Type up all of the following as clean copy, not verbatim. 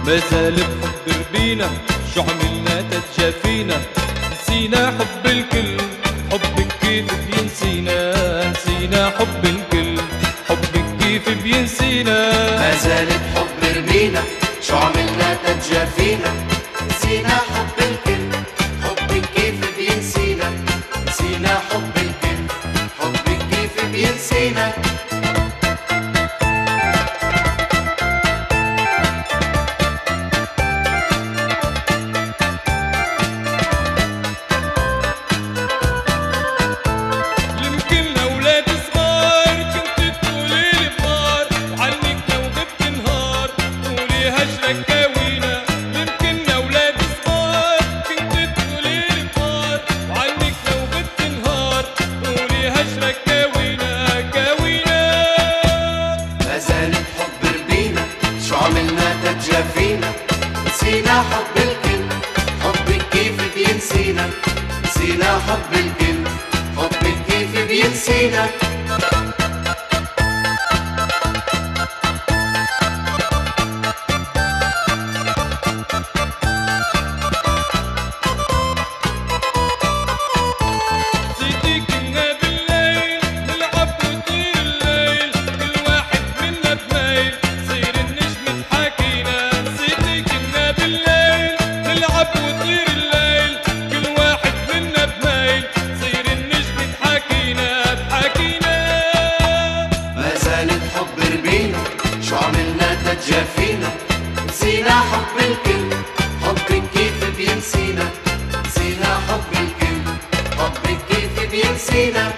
ما زال بحب ربينا، شو عملنا تتجافينا؟ نسينا حب الكل، حبك كيف بينسينا؟ نسينا حب الكل، حبك كيف بينسينا؟ ما زال بحب ربينا، شو عملنا تتجافينا؟ نسينا حب الكل، حبك كيف بينسينا؟ نسينا حب الكل، حبك كيف بينسينا؟ تتجافينا نسينا حب الكل، حبك كيف بينسينا؟ نسينا حب الكل، حبك كيف بينسينا؟ شو عملنا تتجافينا؟ نسينا حب الكل، حبك كيف بينسينا؟ نسينا حب الكل، حبك كيف بينسينا؟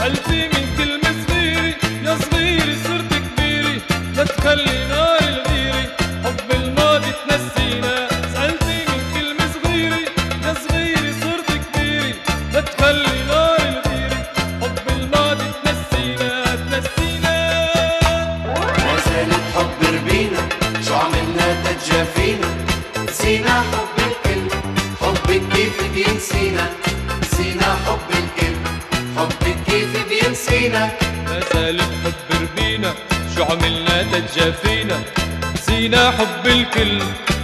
قلبي من كلمة صغيرة يا صغيري صرت كبيرة، لا تخلي نار الغيرة حب الماضي تنسينا. سألتي من كلمة صغيرة يا صغيري صرت كبيرة، لا تخلي نار الغيرة حب الماضي تنسينا تنسينا. ما زال بحب ربينا، شو عملنا تتجافينا؟ نسينا حب الكل، حبك كيف بينسينا؟ نسينا حب الكل، حبك كيف بينسينا؟ ما زال بحب ربينا، شو عملنا تتجافينا؟ نسينا حب الكل،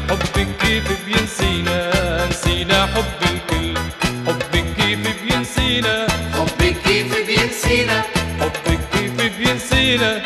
حبك كيف بينسينا؟ نسينا حب الكل، حبك كيف بينسينا؟ حبك كيف بينسينا؟ حبك كيف بينسينا؟